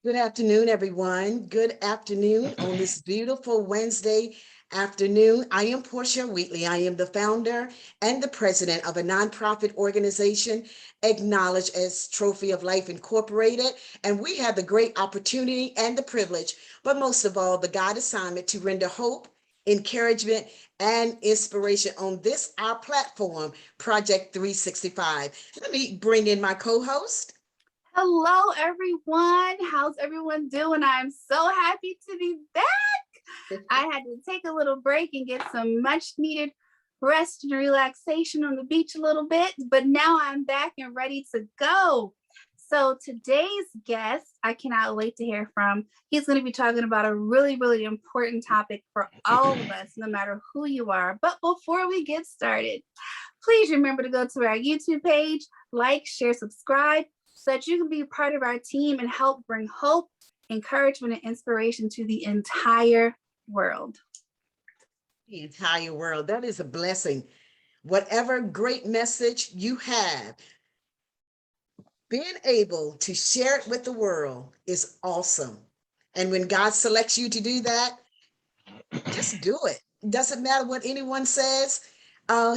Good afternoon, everyone. Good afternoon on this beautiful Wednesday afternoon. I am Portia Wheatley. I am the founder and the president of a nonprofit organization acknowledged as Trophy of Life Incorporated. And we have the great opportunity and the privilege, but most of all, the God assignment to render hope, encouragement, and inspiration on this, our platform, Project 365. Let me bring in my co-host. Hello, everyone. How's everyone doing? I'm so happy to be back. I had to take a little break and get some much needed rest and relaxation on the beach a little bit, but now I'm back and ready to go. So today's guest, I cannot wait to hear from. He's going to be talking about a really, really important topic for all of us, no matter who you are. But before we get started, please remember to go to our YouTube page, like, share, subscribe, so that you can be part of our team and help bring hope, encouragement, and inspiration to the entire world. The entire world. That is a blessing. Whatever great message you have, being able to share it with the world is awesome. And when God selects you to do that, just do it. Doesn't matter what anyone says.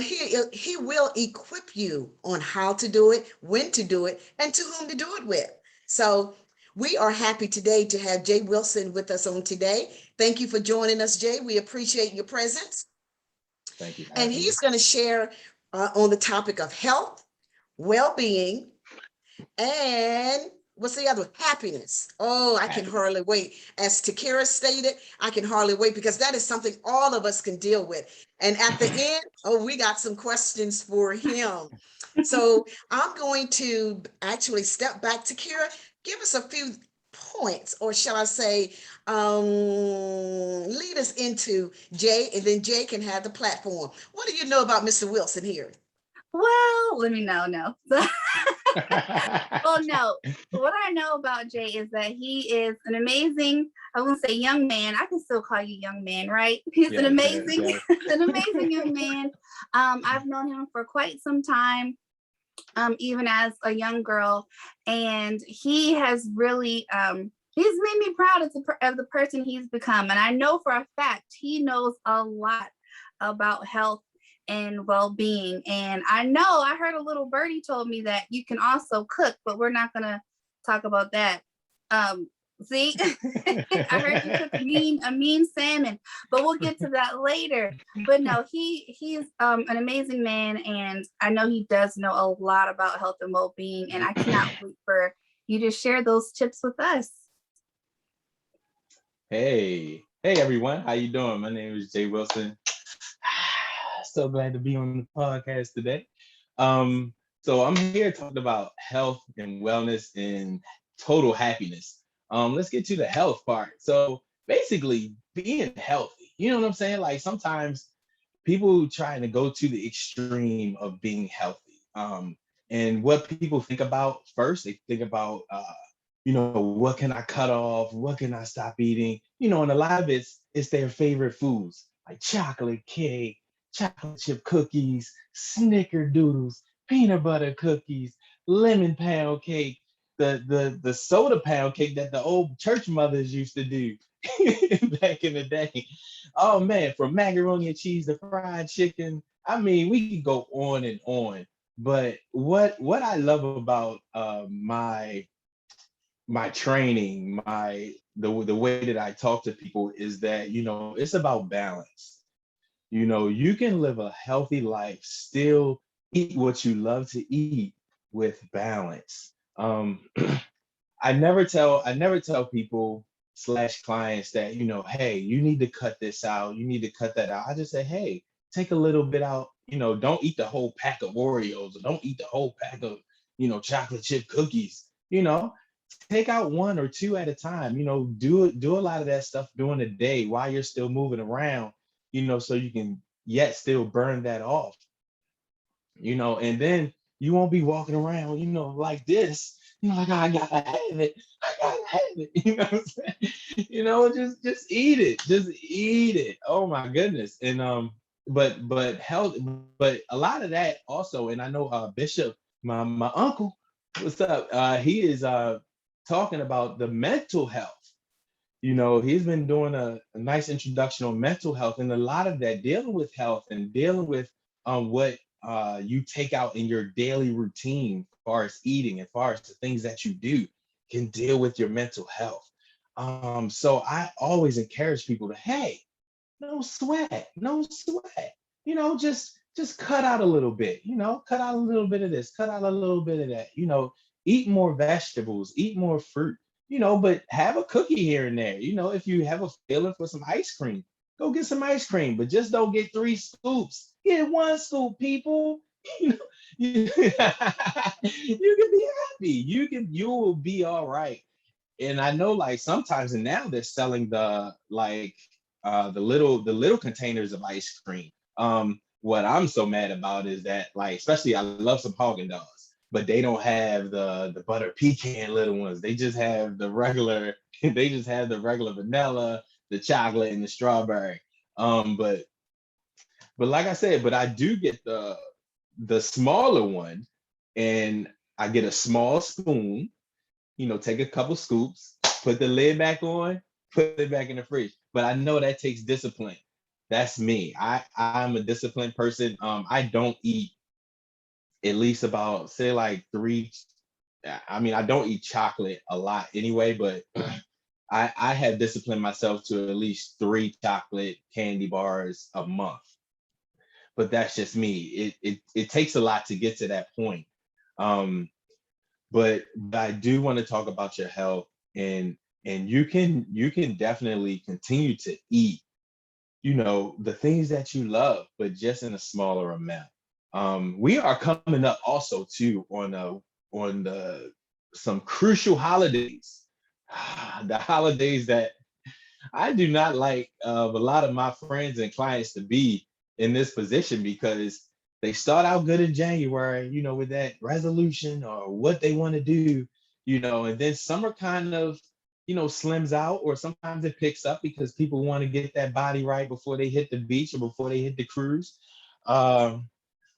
He will equip you on how to do it, when to do it, and to whom to do it with. So we are happy today to have Jay Wilson with us on today. Thank you for joining us, Jay. We appreciate your presence. Thank you for And having me. he's going to share on the topic of health, well-being, and what's the other? Happiness. Oh, I can hardly wait. As Takira stated, I can hardly wait because that is something all of us can deal with. And at the end, oh, we got some questions for him. So I'm going to actually step back. Takira, give us a few points, or shall I say, lead us into Jay, and then Jay can have the platform. What do you know about Mr. Wilson here? Well, let me know. No. Well, no. What I know about Jay is that he is an amazing, I won't say young man. I can still call you young man, right? He's an amazing, an amazing young man. I've known him for quite some time, even as a young girl, and he has really he's made me proud of the person he's become. And I know for a fact he knows a lot about health and well-being. And I know I heard a little birdie told me that you can also cook, but we're not gonna talk about that. See, I heard you cook a mean salmon, but we'll get to that later. But no, he's an amazing man, and I know he does know a lot about health and well-being, and I cannot wait for you to share those tips with us. Hey everyone, how you doing? My name is Jay Wilson. So glad to be on the podcast today. So I'm here talking about health and wellness and total happiness. Let's get to the health part. So basically, being healthy. You know what I'm saying? Like sometimes people trying to go to the extreme of being healthy. And what people think about first, they think about what can I cut off? What can I stop eating? And a lot of it's their favorite foods, like chocolate cake, chocolate chip cookies, snickerdoodles, peanut butter cookies, lemon pound cake, the soda pound cake that the old church mothers used to do back in the day. Oh man, from macaroni and cheese to fried chicken. I mean, we could go on and on. But what I love about my training, the way that I talk to people is that it's about balance. You can live a healthy life, still eat what you love to eat with balance. I never tell people slash clients that hey, you need to cut this out, you need to cut that out. I just say, hey, take a little bit out. Don't eat the whole pack of Oreos, or don't eat the whole pack of chocolate chip cookies. Take out one or two at a time. Do a lot of that stuff during the day while you're still moving around, so you can yet still burn that off. And then you won't be walking around, like this, like, "Oh, I gotta have it, I gotta have it." You know what I'm saying? Just eat it, just eat it. Oh my goodness. And but health, but a lot of that also, and I know Bishop, my uncle, what's up? He is talking about the mental health. He's been doing a nice introduction on mental health, and a lot of that dealing with health and dealing with what you take out in your daily routine as far as eating, as far as the things that you do can deal with your mental health. So I always encourage people to, hey, no sweat, no sweat. Just cut out a little bit, cut out a little bit of this, cut out a little bit of that, eat more vegetables, eat more fruit, but have a cookie here and there. If you have a feeling for some ice cream, go get some ice cream, but just don't get 3 scoops. Get 1 scoop, people. You know, you, you can be happy. You will be all right. And I know, like, sometimes, and now they're selling the little containers of ice cream. What I'm so mad about is that, like, especially I love some Haagen Dazs, but they don't have the butter pecan little ones. They just have the regular. They just have the regular vanilla, the chocolate, and the strawberry. But like I said, but I do get the smaller one, and I get a small spoon. Take a couple scoops, put the lid back on, put it back in the fridge. But I know that takes discipline. That's me. I'm a disciplined person. I don't eat at least about, say, like 3. I mean, I don't eat chocolate a lot anyway, but I have disciplined myself to at least 3 chocolate candy bars a month. But that's just me. It takes a lot to get to that point. But I do want to talk about your health, and you can definitely continue to eat, the things that you love, but just in a smaller amount. We are coming up also too on some crucial holidays, the holidays that I do not like a lot of my friends and clients to be in this position, because they start out good in January, with that resolution or what they want to do, and then summer kind of, slims out, or sometimes it picks up because people want to get that body right before they hit the beach or before they hit the cruise. Um,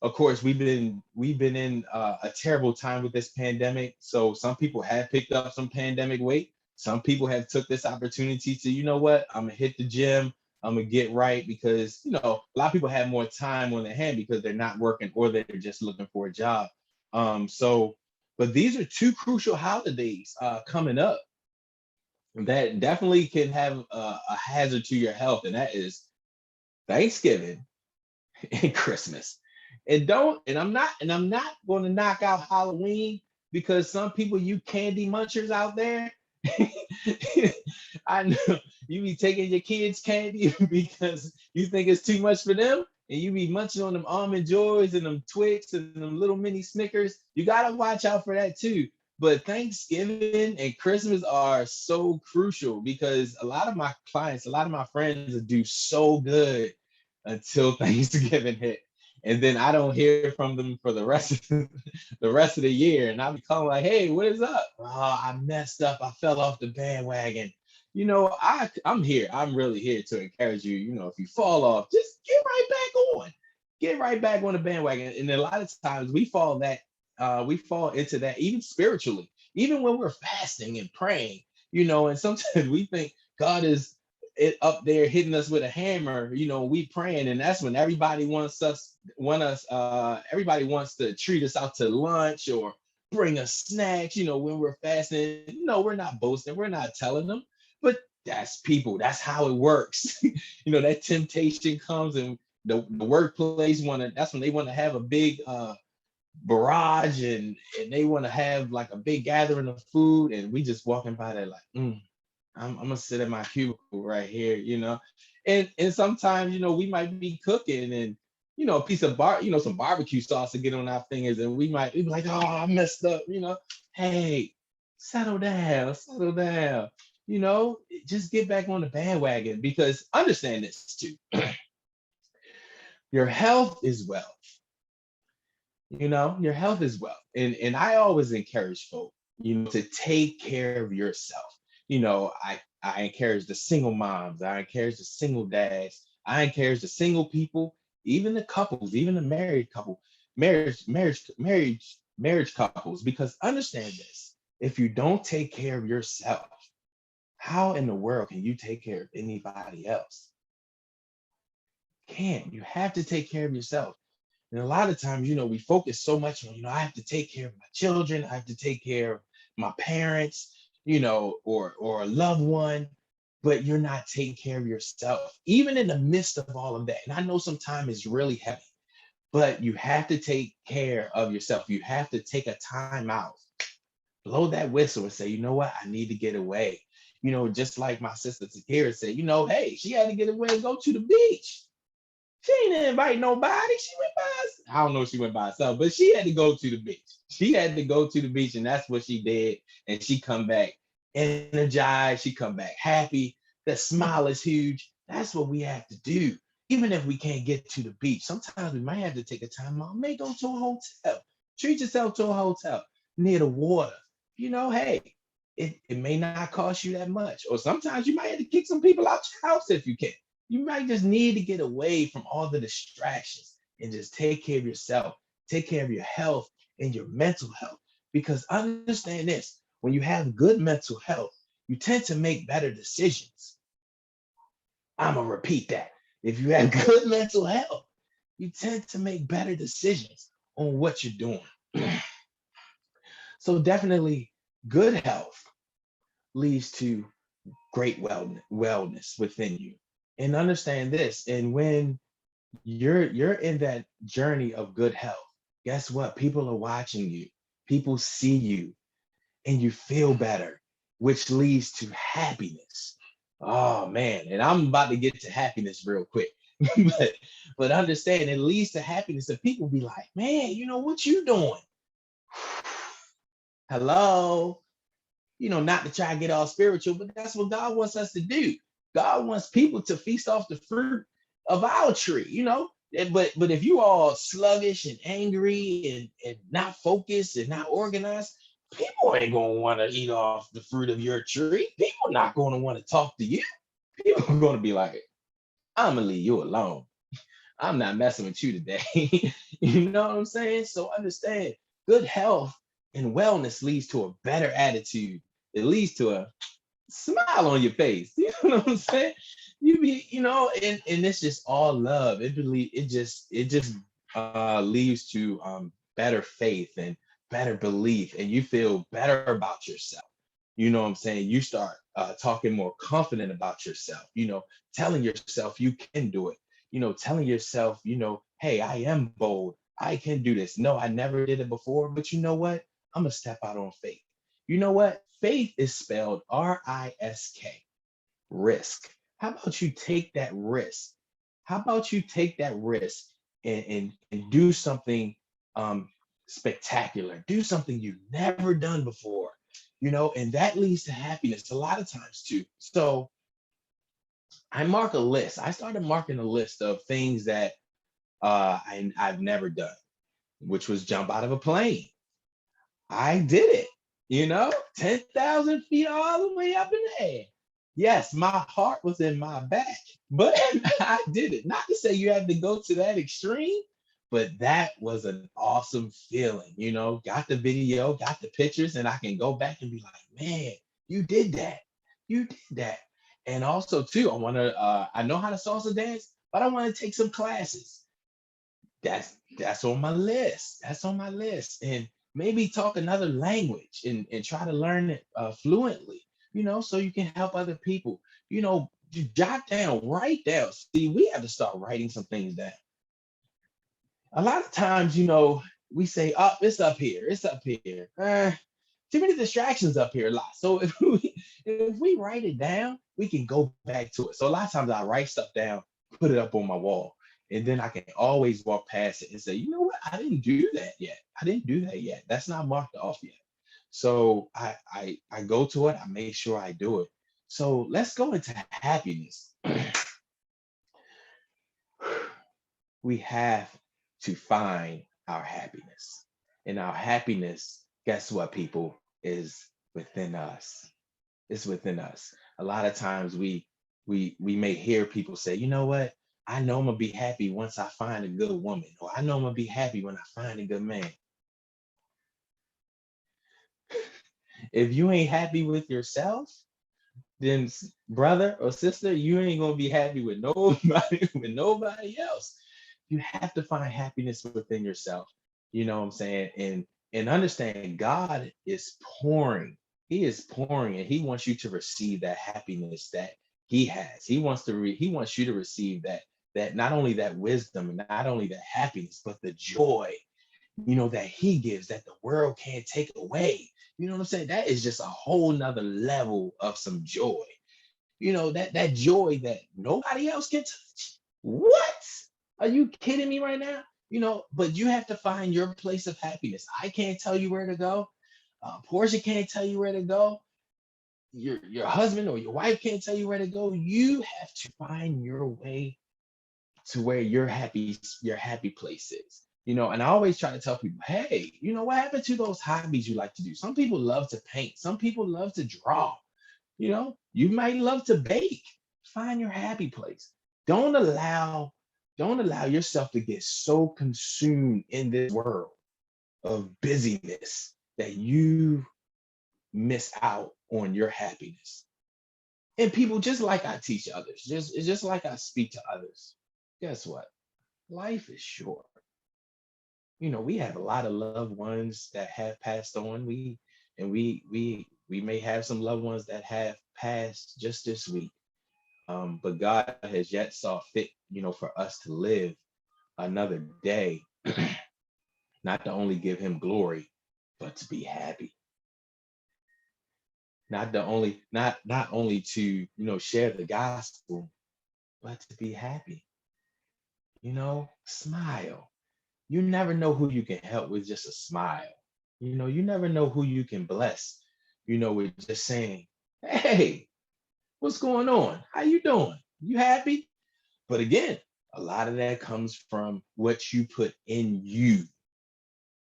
of course, we've been in a terrible time with this pandemic. So some people have picked up some pandemic weight. Some people have took this opportunity to, what, I'm gonna hit the gym. I'm gonna get right, because a lot of people have more time on their hand because they're not working or they're just looking for a job. But these are 2 crucial holidays coming up that definitely can have a hazard to your health, and that is Thanksgiving and Christmas. And I'm not going to knock out Halloween, because some people, you candy munchers out there, I know you be taking your kids' candy because you think it's too much for them, and you be munching on them almond joys and them Twix and them little mini Snickers. You gotta watch out for that too. But Thanksgiving and Christmas are so crucial, because a lot of my clients, a lot of my friends do so good until Thanksgiving hit. And then I don't hear from them for the rest of the year. And I'll be calling like, hey, what is up? Oh, I messed up. I fell off the bandwagon. I'm here. I'm really here to encourage you. If you fall off, just get right back on. Get right back on the bandwagon. And a lot of times we fall into that, even spiritually, even when we're fasting and praying, and sometimes we think God is up there hitting us with a hammer, we praying, and that's when everybody wants to treat us out to lunch or bring us snacks, when we're fasting. We're not boasting, we're not telling them, but that's people, that's how it works. That temptation comes, and the workplace that's when they want to have a big barrage, and they want to have like a big gathering of food, and we just walking by there like, I'm gonna sit in my cubicle right here, and sometimes, we might be cooking, and a piece of some barbecue sauce to get on our fingers, and we might be like, oh, I messed up, hey, settle down, settle down, just get back on the bandwagon, because understand this too. Your health is wealth. Your health is wealth. And I always encourage folks, to take care of yourself. I encourage the single moms, I encourage the single dads, I encourage the single people, even the couples, even the married couple, marriage couples, because understand this. If you don't take care of yourself, how in the world can you take care of anybody else? Can't. You have to take care of yourself. And a lot of times, we focus so much on, I have to take care of my children, I have to take care of my parents, or a loved one, but you're not taking care of yourself, even in the midst of all of that. And I know sometimes it's really heavy, but you have to take care of yourself. You have to take a time out, blow that whistle and say, you know what, I need to get away. Just like my sister Takira said, hey, she had to get away and go to the beach. She ain't invite nobody. She went by. I don't know if she went by herself, but she had to go to the beach. She had to go to the beach, and that's what she did. And she come back energized. She come back happy. The smile is huge. That's what we have to do. Even if we can't get to the beach, sometimes we might have to take a time out. May go to a hotel. Treat yourself to a hotel near the water. Hey, it may not cost you that much. Or sometimes you might have to kick some people out your house if you can. You might just need to get away from all the distractions and just take care of yourself, take care of your health and your mental health. Because understand this, when you have good mental health, you tend to make better decisions. I'm going to repeat that. If you have good mental health, you tend to make better decisions on what you're doing. So definitely good health leads to great wellness within you. And understand this, and when you're in that journey of good health, guess what? People are watching you, people see you, and you feel better, which leads to happiness. Oh man, and I'm about to get to happiness real quick. but but understand it leads to happiness, and people be like, man, what you doing? Hello. Not to try to get all spiritual, but that's what God wants us to do. God wants people to feast off the fruit of our tree, But if you all sluggish and angry and not focused and not organized, people ain't gonna want to eat off the fruit of your tree. People not gonna want to talk to you. People are gonna be like, I'm gonna leave you alone. I'm not messing with you today. You know what I'm saying? So understand, good health and wellness leads to a better attitude. It leads to a smile on your face. You know what I'm saying? You be, and it's just all love. It just leads to better faith and better belief, and you feel better about yourself. You know what I'm saying? You start talking more confident about yourself, telling yourself you can do it, telling yourself, hey, I am bold. I can do this. No, I never did it before, but you know what? I'm going to step out on faith. You know what? Faith is spelled RISK, risk. How about you take that risk? How about you take that risk and do something spectacular? Do something you've never done before, and that leads to happiness a lot of times too. So I mark a list. I started marking a list of things that I've never done, which was jump out of a plane. I did it, 10,000 feet all the way up in the air. Yes, my heart was in my back, but I did it. Not to say you had to go to that extreme, but that was an awesome feeling, got the video, got the pictures, and I can go back and be like, man, you did that. You did that. And also too, I know how to salsa dance, but I want to take some classes. That's on my list. That's on my list. And maybe talk another language and try to learn it fluently, so you can help other people. You jot down, write down. See, we have to start writing some things down. A lot of times, we say, up, it's up here, it's up here. Too many distractions up here a lot. So if we write it down, we can go back to it. So a lot of times I write stuff down, put it up on my wall, and then I can always walk past it and say, you know what? I didn't do that yet. I didn't do that yet. That's not marked off yet. So I go to it. I make sure I do it. So let's go into happiness. We have to find our happiness. And our happiness, guess what, people, is within us. It's within us. A lot of times we may hear people say, you know what? I know I'm gonna be happy once I find a good woman, or I know I'm gonna be happy when I find a good man. If you ain't happy with yourself, then brother or sister, you ain't gonna be happy with nobody with nobody else. You have to find happiness within yourself. You know what I'm saying? And understand God is pouring. He is pouring, and he wants you to receive that happiness that he has. He wants you to receive that not only that wisdom and not only that happiness, but the joy, that he gives that the world can't take away. You know what I'm saying? That is just a whole nother level of some joy. That joy that nobody else can touch. What? Are you kidding me right now? But you have to find your place of happiness. I can't tell you where to go. Portia can't tell you where to go. Your husband or your wife can't tell you where to go. You have to find your way to where your happy place is. And I always try to tell people, hey, what happened to those hobbies you like to do? Some people love to paint, some people love to draw, you might love to bake. Find your happy place. Don't allow, don't allow yourself to get so consumed in this world of busyness that you miss out on your happiness. And people, just like I teach others, it's just like I speak to others. Guess what? Life is short. We have a lot of loved ones that have passed on. We may have some loved ones that have passed just this week. But God has yet saw fit, for us to live another day, not to only give him glory, but to be happy. Not only to, share the gospel, but to be happy. Smile. You never know who you can help with just a smile. You never know who you can bless, with just saying, hey, what's going on? How you doing? You happy? But again, a lot of that comes from what you put in you.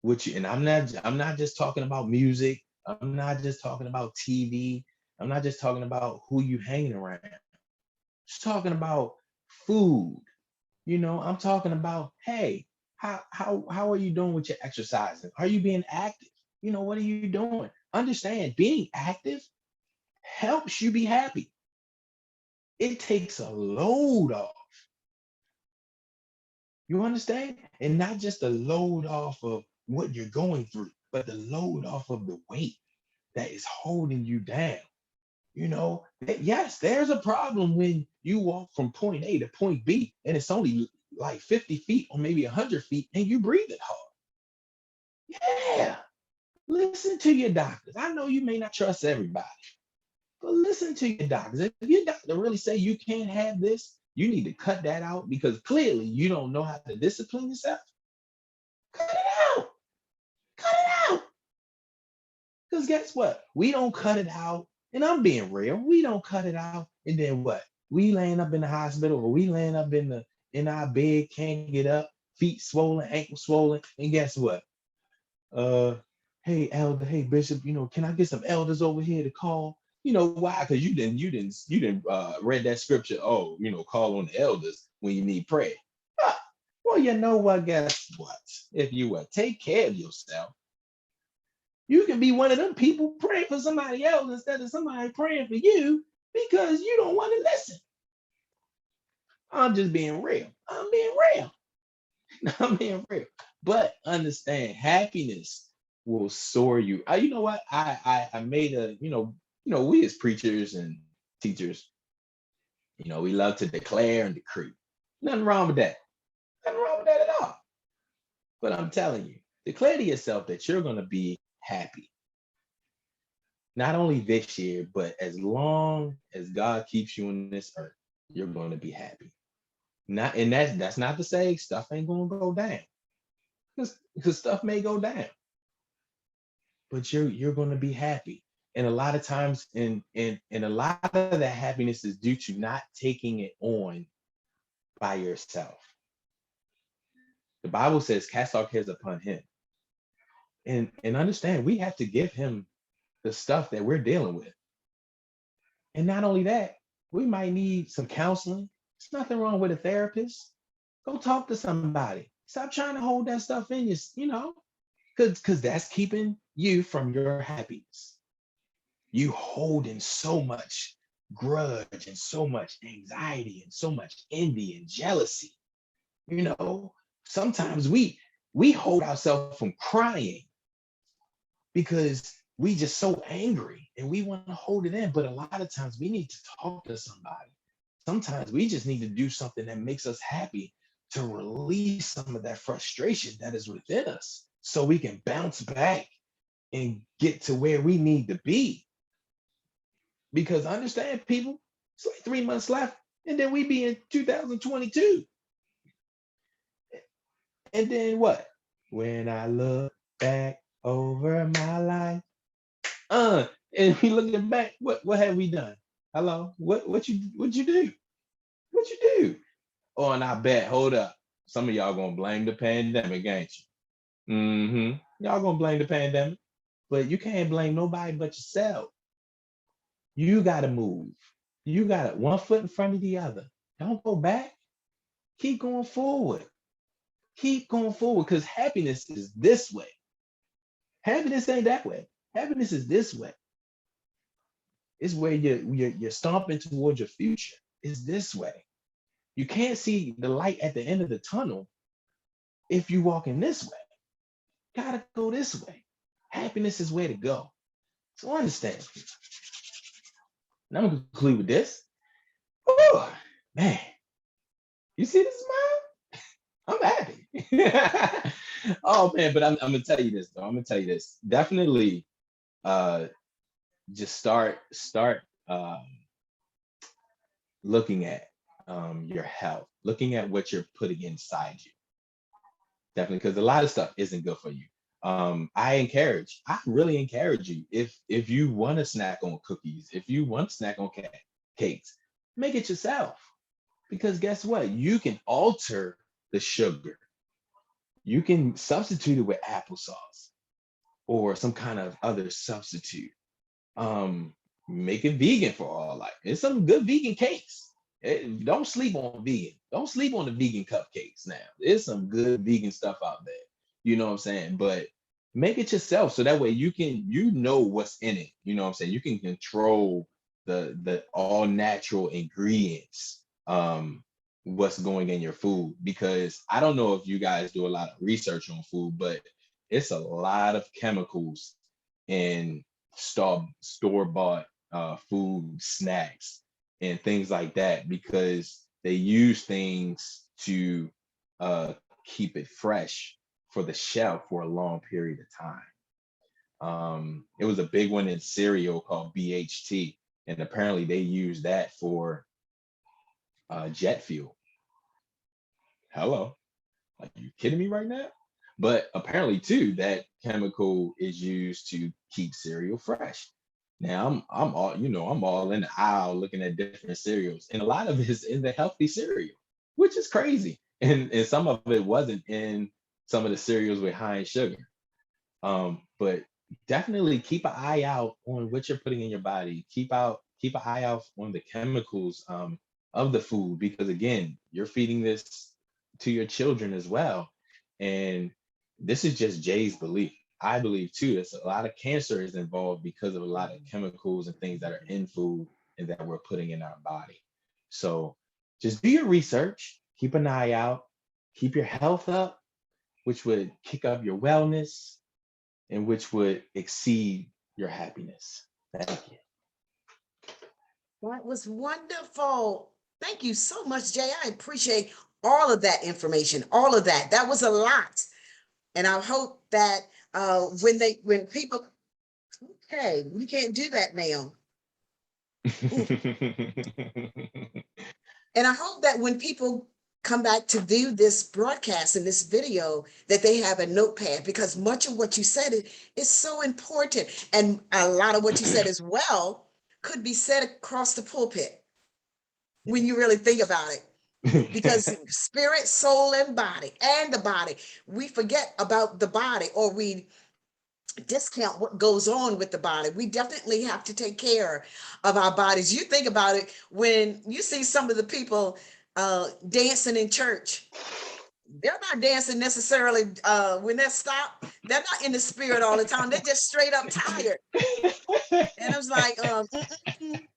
And I'm not just talking about music. I'm not just talking about TV. I'm not just talking about who you hanging around. Just talking about food. I'm talking about, hey, how are you doing with your exercising? Are you being active? What are you doing? Understand, being active helps you be happy. It takes a load off. You understand? And not just a load off of what you're going through, but the load off of the weight that is holding you down. Yes, there's a problem when you walk from point A to point B and it's only like 50 feet or maybe 100 feet and you breathe it hard. Yeah, listen to your doctors. I know you may not trust everybody, but listen to your doctors. If your doctor really say you can't have this, you need to cut that out because clearly you don't know how to discipline yourself. Cut it out. Cut it out. Because guess what? We don't cut it out. And I'm being real. We don't cut it out. And then what? We laying up in the hospital or we laying up in our bed, can't get up, feet swollen, ankles swollen. And guess what? Uh, hey elder, hey bishop, can I get some elders over here to call? Why? Because you didn't read that scripture. Oh, call on the elders when you need prayer. Ah, well, you know what? Guess what? If you will take care of yourself, you can be one of them people praying for somebody else instead of somebody praying for you because you don't want to listen. I'm just being real. I'm being real. I'm being real. But understand, happiness will soar you. You know what? I made we as preachers and teachers, we love to declare and decree. Nothing wrong with that. Nothing wrong with that at all. But I'm telling you, declare to yourself that you're going to be happy. Not only this year, but as long as God keeps you on this earth, you're going to be happy. And that's not to say stuff ain't going to go down. Because stuff may go down, but you're going to be happy. And a lot of times, and a lot of that happiness is due to not taking it on by yourself. The Bible says, "Cast our cares upon Him," and understand we have to give Him the stuff that we're dealing with. And not only that, we might need some counseling. There's nothing wrong with a therapist. Go talk to somebody. Stop trying to hold that stuff in you, because that's keeping you from your happiness. you holding so much grudge and so much anxiety and so much envy and jealousy. You know, sometimes we hold ourselves from crying because we just so angry and we want to hold it in. But a lot of times we need to talk to somebody. Sometimes we just need to do something that makes us happy to release some of that frustration that is within us so we can bounce back and get to where we need to be. Because understand, people, it's like 3 months left, and then we be in 2022. And then what? When I look back over my life, uh, and we looking back, what have we done? Hello, what you do? What you do? Oh, and I bet, hold up, some of y'all gonna blame the pandemic, ain't you? Mm-hmm. Y'all gonna blame the pandemic, but you can't blame nobody but yourself. You gotta move. You got one foot in front of the other. Don't go back. Keep going forward. Keep going forward because happiness is this way. Happiness ain't that way. Happiness is this way. It's where you're stomping towards your future. It's this way. You can't see the light at the end of the tunnel if you walking this way. Gotta go this way. Happiness is where to go. So understand. And I'm gonna conclude with this. Oh man, you see this smile? I'm happy. Oh man, but I'm gonna tell you this though. I'm gonna tell you this. Definitely uh just start looking at your health, looking at what you're putting inside you. Definitely, because a lot of stuff isn't good for you. I really encourage you, if you want to snack on cookies, if you want to snack on cakes, make it yourself. Because guess what? You can alter the sugar. You can substitute it with applesauce or some kind of other substitute. Um, make it vegan for all life. There's some good vegan cakes. Don't sleep on vegan. Don't sleep on the vegan cupcakes now. There's some good vegan stuff out there. You know what I'm saying? But make it yourself so that way you know what's in it. You know what I'm saying? You can control the all natural ingredients, what's going in your food. Because I don't know if you guys do a lot of research on food, but it's a lot of chemicals in store bought food, snacks, and things like that because they use things to uh, keep it fresh for the shelf for a long period of time. It was a big one in cereal called BHT, and apparently they use that for jet fuel. Hello, are you kidding me right now? But apparently too, that chemical is used to keep cereal fresh. Now I'm all I'm all in the aisle looking at different cereals, and a lot of it is in the healthy cereal, which is crazy. And some of it wasn't in some of the cereals with high in sugar. But definitely keep an eye out on what you're putting in your body. Keep an eye out on the chemicals of the food because again, you're feeding this to your children as well. And this is just Jay's belief. I believe too, there's a lot of cancer is involved because of a lot of chemicals and things that are in food and that we're putting in our body. So just do your research, keep an eye out, keep your health up, which would kick up your wellness and which would exceed your happiness. Thank you. That was wonderful. Thank you so much, Jay. I appreciate all of that information, all of that. That was a lot. And I hope that when people, okay, we can't do that now. Ooh. And I hope that when people come back to view this broadcast and this video, that they have a notepad because much of what you said is so important. And a lot of what you said as well could be said across the pulpit when you really think about it. Because spirit, soul, and the body, we forget about the body or we discount what goes on with the body. We definitely have to take care of our bodies. You think about it when you see some of the people dancing in church they're not dancing necessarily when they're stopped. They're not in the spirit all the time. They're just straight up tired. And I was like,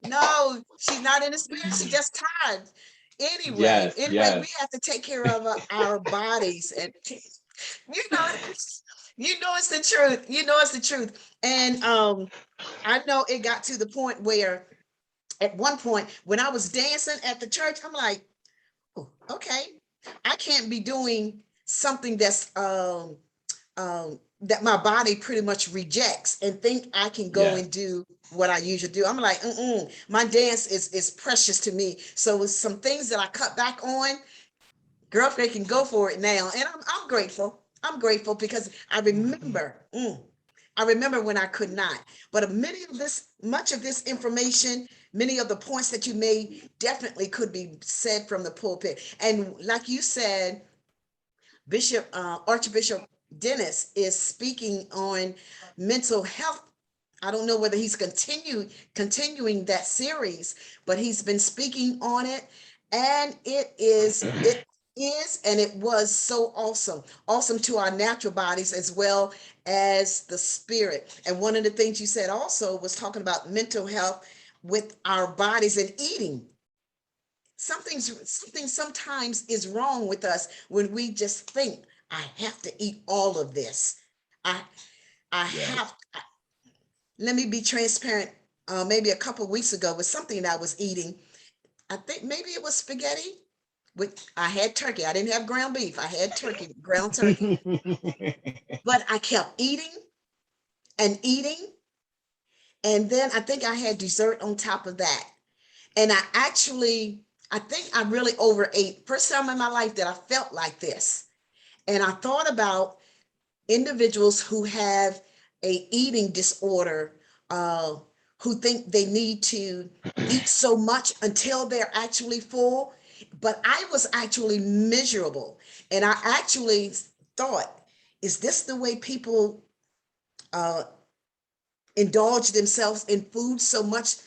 no, she's not in the spirit. She's just tired. Anyway, Yes, we yes. have to take care of our bodies, and you know, you know it's the truth. You know it's the truth. And I know it got to the point where, at one point, when I was dancing at the church, I'm like, oh, okay, I can't be doing something that's that my body pretty much rejects and think I can go Yeah. and do what I usually do. I'm like, my dance is precious to me. So it's some things that I cut back on. Girlfriend can go for it now, and I'm grateful. I'm grateful because I remember when I could not. But much of this information, many of the points that you made, definitely could be said from the pulpit. And like you said, Archbishop Dennis is speaking on mental health. I don't know whether he's continuing that series, but he's been speaking on it, and it is and it was so awesome to our natural bodies as well as the spirit. And one of the things you said also was talking about mental health with our bodies and eating. Something sometimes is wrong with us when we just think, I have to eat all of this. I i Yes. have Let me be transparent. Maybe a couple of weeks ago was something that I was eating. I think maybe it was spaghetti with, I had turkey. I didn't have ground beef. I had turkey, ground turkey. But I kept eating and eating. And then I think I had dessert on top of that. And I think I really overate. First time in my life that I felt like this. And I thought about individuals who have a eating disorder, uh, who think they need to eat so much until they're actually full. But I was actually miserable. And I actually thought, is this the way people uh, indulge themselves in food so much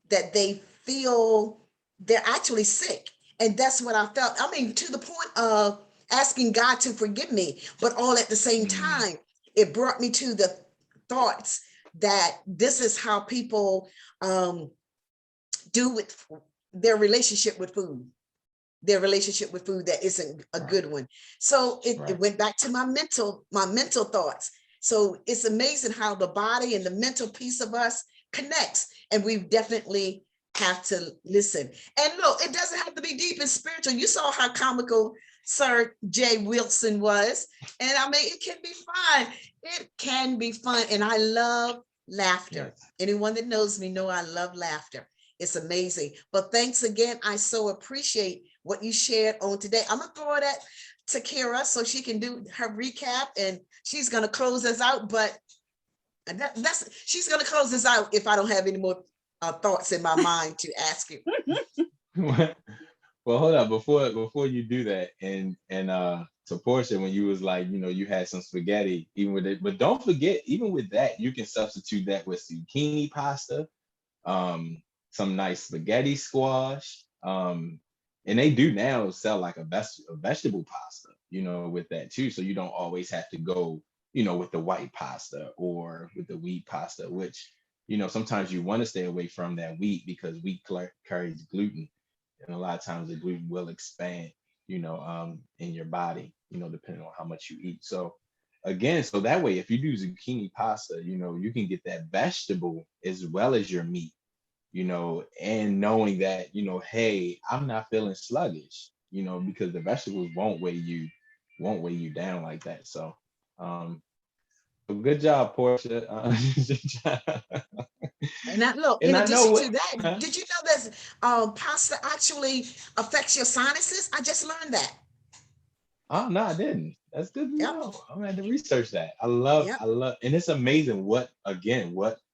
that they feel they're actually sick? And that's what I felt. I mean, to the point of asking God to forgive me, but all at the same Mm, time, it brought me to the thoughts that this is how people um, do with their relationship with food. Their relationship with food that isn't a right, good one. So it right. went back to my mental thoughts. So it's amazing how the body and the mental piece of us connects, and we definitely have to listen. And look, it doesn't have to be deep and spiritual. You saw how comical Sir Jay Wilson was, and I mean, it can be fun. It can be fun, and I love laughter. Yes. Anyone that knows me know I love laughter. It's amazing. But thanks again. I so appreciate what you shared on today. I'm gonna throw it at Takira so she can do her recap, and she's gonna close us out. But that's she's gonna close us out if I don't have any more thoughts in my mind to ask you. Well, hold up before you do that, and to Portia, when you was like, you had some spaghetti even with it, but don't forget, even with that, you can substitute that with zucchini pasta, um, some nice spaghetti squash, and they do now sell like a vegetable pasta, with that too, so you don't always have to go, with the white pasta or with the wheat pasta, which sometimes you want to stay away from that wheat because wheat carries gluten, and a lot of times the gluten will expand, in your body, depending on how much you eat. So again, so that way, if you do zucchini pasta, you can get that vegetable as well as your meat, and knowing that, hey, I'm not feeling sluggish, because the vegetables won't weigh you down like that. So good job, Portia. And that look, And in I know addition what. to that, Huh? did you know that pasta actually affects your sinuses? I just learned that. Oh no, I didn't. That's good to Yep, know. I'm gonna have to research that. I yep. love, and it's amazing what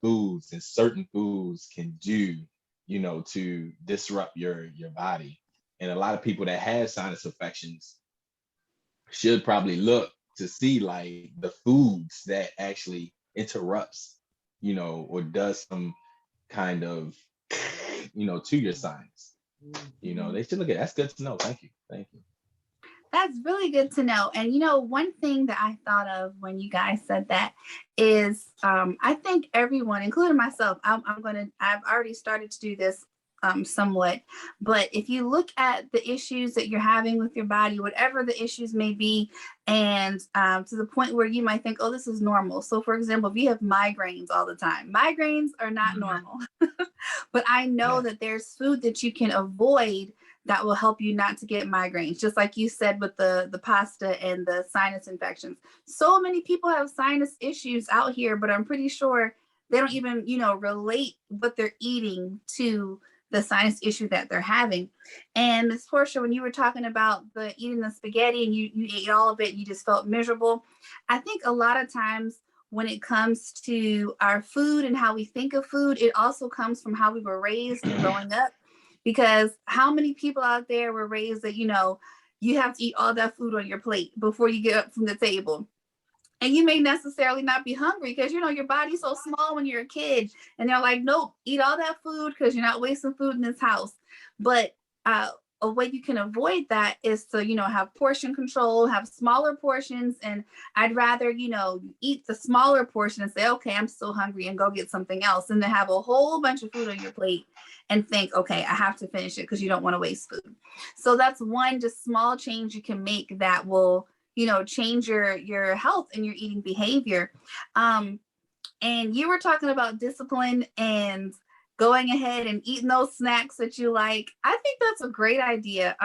foods and certain foods can do, to disrupt your body. And a lot of people that have sinus infections should probably look to see like the foods that actually interrupts, or does some kind of, to your sinus. Mhm. They should look at. That's good to know. Thank you. Thank you. That's really good to know. And one thing that I thought of when you guys said that is, I think everyone, including myself, I've already started to do this somewhat. But if you look at the issues that you're having with your body, whatever the issues may be, and to the point where you might think, oh, this is normal. So for example, if you have migraines all the time, migraines are not normal. But I know that there's food that you can avoid that will help you not to get migraines. Just like you said with the pasta and the sinus infections. So many people have sinus issues out here, but I'm pretty sure they don't even, relate what they're eating to the sinus issue that they're having. And Miss Portia, when you were talking about eating the spaghetti and you ate all of it, and you just felt miserable. I think a lot of times when it comes to our food and how we think of food, it also comes from how we were raised and growing up. Because how many people out there were raised that, you have to eat all that food on your plate before you get up from the table. And you may necessarily not be hungry because, your body's so small when you're a kid. And they're like, nope, eat all that food because you're not wasting food in this house. But a way you can avoid that is to, have portion control, have smaller portions. And I'd rather, eat the smaller portion and say, okay, I'm still hungry, and go get something else, and to have a whole bunch of food on your plate and think, okay, I have to finish it, because you don't want to waste food. So that's one just small change you can make that will, change your health and your eating behavior. And you were talking about discipline and going ahead and eating those snacks that you like. I think that's a great idea.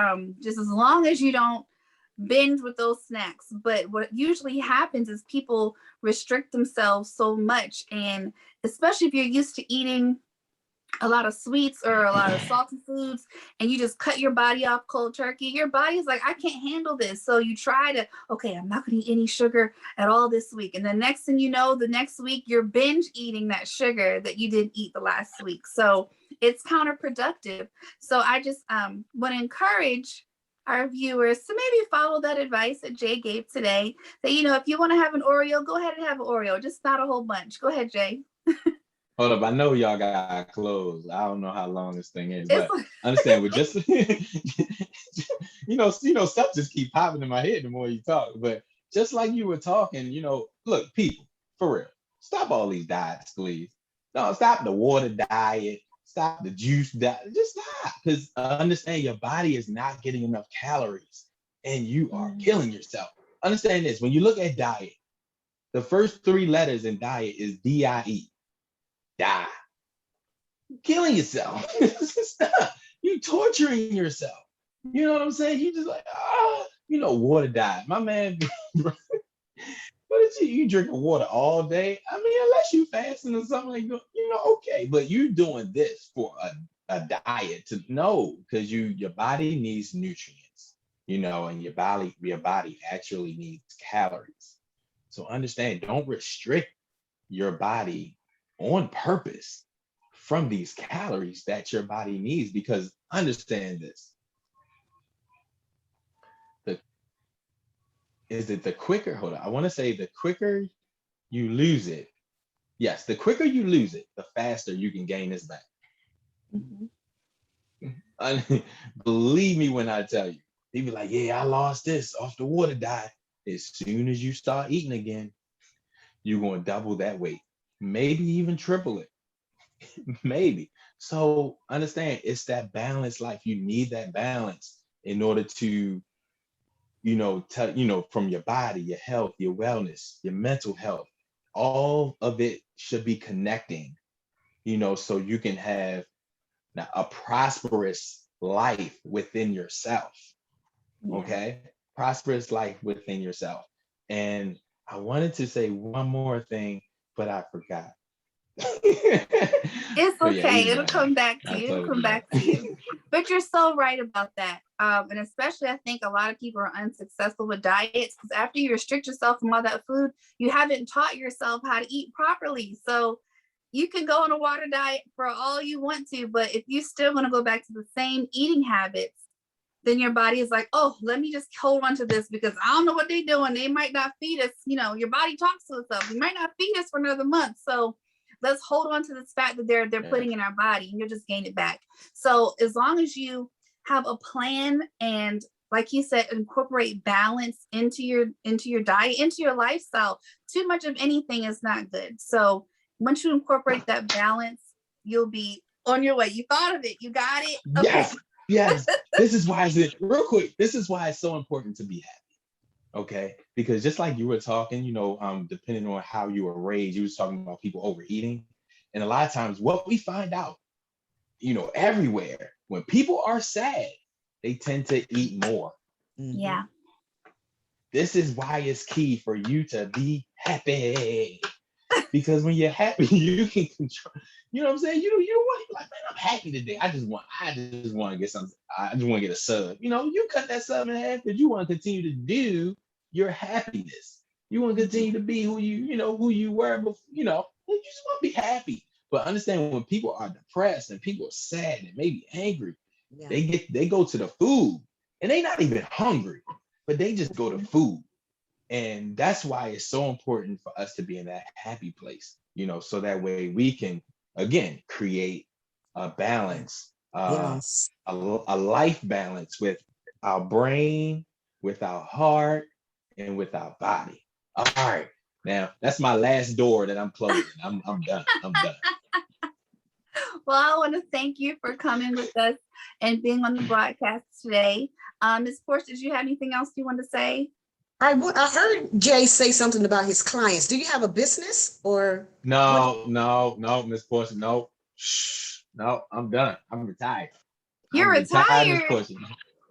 Just as long as you don't binge with those snacks. But what usually happens is people restrict themselves so much. And especially if you're used to eating a lot of sweets or a lot of salty foods, and you just cut your body off cold turkey, your body's like, I can't handle this. So you try to, okay, I'm not going to eat any sugar at all this week. And the next thing you know, the next week you're binge eating that sugar that you didn't eat the last week. So it's counterproductive. So I just want to encourage our viewers to maybe follow that advice that Jay gave today. That, if you want to have an Oreo, go ahead and have an Oreo, just not a whole bunch. Go ahead, Jay. Hold up, I know y'all got clothes. I don't know how long this thing is, but understand with just stuff just keep popping in my head the more you talk. But just like you were talking, look, people, for real, stop all these diets, please. No, stop the water diet, stop the juice diet, just stop. Because understand your body is not getting enough calories and you are killing yourself. Understand this, when you look at diet, the first three letters in diet is D-I-E. Die. Killing yourself. Stop. You torturing yourself. You know what I'm saying? You just like, water diet. My man, what is you drinking water all day? I mean, unless you fasting or something like that, okay. But you doing this for a diet to know, because your body needs nutrients, and your body actually needs calories. So understand, don't restrict your body on purpose from these calories that your body needs, because understand this. The quicker, hold on, I want to say the quicker you lose it. Yes, the quicker you lose it, the faster you can gain this back. Mm-hmm. Believe me when I tell you, they be like, yeah, I lost this off the water diet. As soon as you start eating again, you're going to double that weight, maybe even triple it. Maybe. So understand, it's that balanced life. You need that balance in order to, from your body, your health, your wellness, your mental health. All of it should be connecting, so you can have a prosperous life within yourself. Okay? Prosperous life within yourself. And I wanted to say one more thing, but I forgot. It's okay. It'll come back to you. But you're so right about that. And especially, I think a lot of people are unsuccessful with diets because after you restrict yourself from all that food, you haven't taught yourself how to eat properly. So you can go on a water diet for all you want to, but if you still want to go back to the same eating habits, then your body is like, oh, let me just hold on to this because I don't know what they're doing. They might not feed us. Your body talks to itself. You might not feed us for another month. So let's hold on to this fat that they're putting in our body, and you'll just gain it back. So as long as you have a plan and like you said, incorporate balance into your diet, into your lifestyle. Too much of anything is not good. So once you incorporate that balance, you'll be on your way. You thought of it. You got it. Okay. Yes, yes. This is why real quick. This is why it's so important to be happy. Okay, because just like you were talking, depending on how you were raised, you was talking about people overeating, and a lot of times what we find out, everywhere, when people are sad, they tend to eat more. Yeah. This is why it's key for you to be happy. Because when you're happy, you can control. You know what I'm saying? You don't want to be like, man, I'm happy today. I just want to get something. I just want to get a sub. You cut that sub in half because you want to continue to do your happiness. You want to continue to be who you were before. You just want to be happy. But understand, when people are depressed and people are sad and maybe angry, they go to the food and they not even hungry, but they just go to food. And that's why it's so important for us to be in that happy place, so that way we can, again, create a balance, Yes. a life balance with our brain, with our heart, and with our body. All right. Now, that's my last door that I'm closing. I'm done. I'm done. Well, I want to thank you for coming with us and being on the broadcast today. Ms. Portia, did you have anything else you want to say? I heard Jay say something about his clients. Do you have a business or? No, Miss Portia, no. Shh, no, I'm done. I'm retired. You're retired, Miss retired. Portia.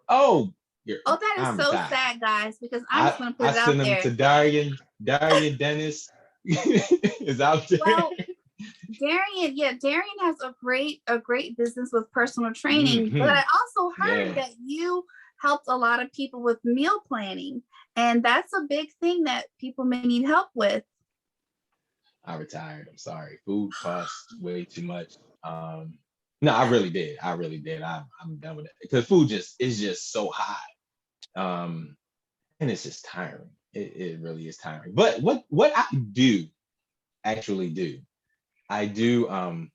Oh, that is I'm so retired. sad, guys, because I'm just going to put it out send there. them to Darian Dennis is out there. Well, Darian has a great business with personal training, but I also heard that you helped a lot of people with meal planning, and that's a big thing that people may need help with. I retired. I'm sorry. Food costs way too much. No, I really did. I'm done with it because food is just so high. And it's just tiring. It really is tiring. But what I actually do, I do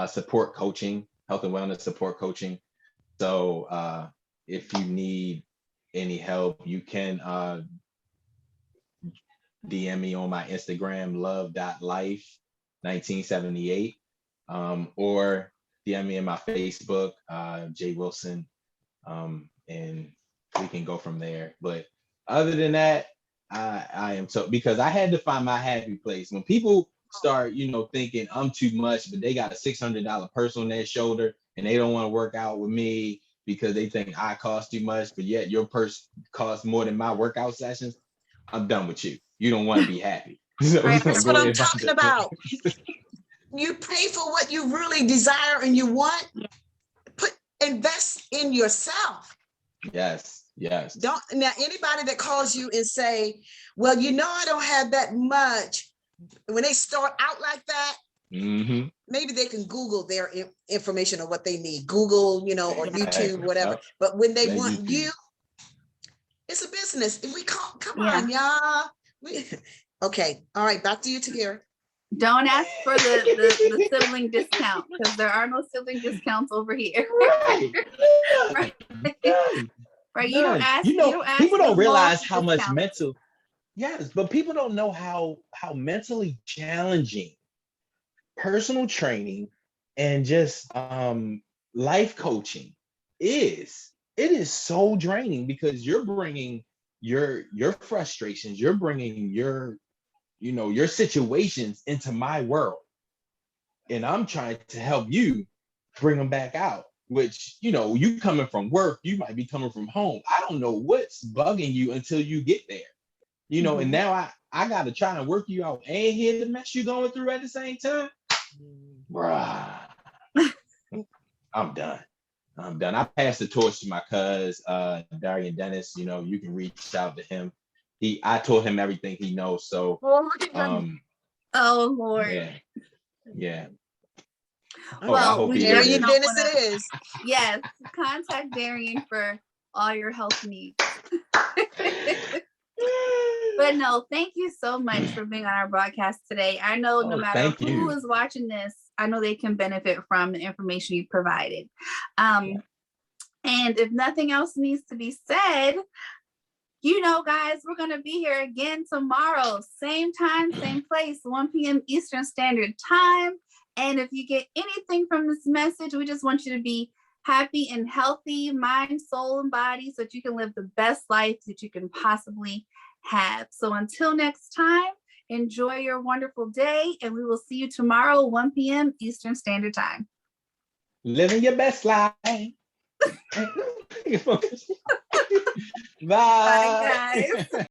support coaching, health and wellness support coaching. So if you need any help, you can DM me on my Instagram, love.life1978, or DM me in my Facebook, Jay Wilson, and we can go from there. But other than that, I am so, because I had to find my happy place. When people start, thinking I'm too much, but they got a $600 purse on their shoulder and they don't want to work out with me because they think I cost too much, but yet your purse costs more than my workout sessions, I'm done with you. You don't want to be happy. So That's what I'm talking about. You pay for what you really desire and you want. Invest in yourself. Yes. Don't, now anybody that calls you and say, well, I don't have that much. When they start out like that, maybe they can Google their information or what they need. Google, or YouTube, whatever. Yep. But when they want YouTube. You, it's a business. If we come on, y'all. Okay. All right. Back to you, Takira. Don't ask for the sibling discount, because there are no sibling discounts over here. Right. Right. Right. You don't ask. People don't realize how much mental. Yes, but people don't know how mentally challenging personal training and just life coaching is. It is so draining because you're bringing your frustrations, you're bringing your situations into my world, and I'm trying to help you bring them back out. Which, you coming from work, you might be coming from home. I don't know what's bugging you until you get there. And now I got to try and work you out and hear the mess you're going through at the same time. Bruh. I'm done. I passed the torch to my cuz, Darian Dennis. You can reach out to him. I told him everything he knows. So, oh Lord. Yeah. Well, Darian Dennis it is. Yes, contact Darian for all your health needs. But no, thank you so much for being on our broadcast today. I know no matter who is watching this, I know they can benefit from the information you provided. And And if nothing else needs to be said, you know, guys, we're going to be here again tomorrow. Same time, same place, 1 p.m. Eastern Standard Time. And if you get anything from this message, we just want you to be happy and healthy, mind, soul, and body, so that you can live the best life that you can possibly have. So until next time, enjoy your wonderful day, and we will see you tomorrow, 1 p.m. Eastern Standard Time. Living your best life. Bye. Bye, guys.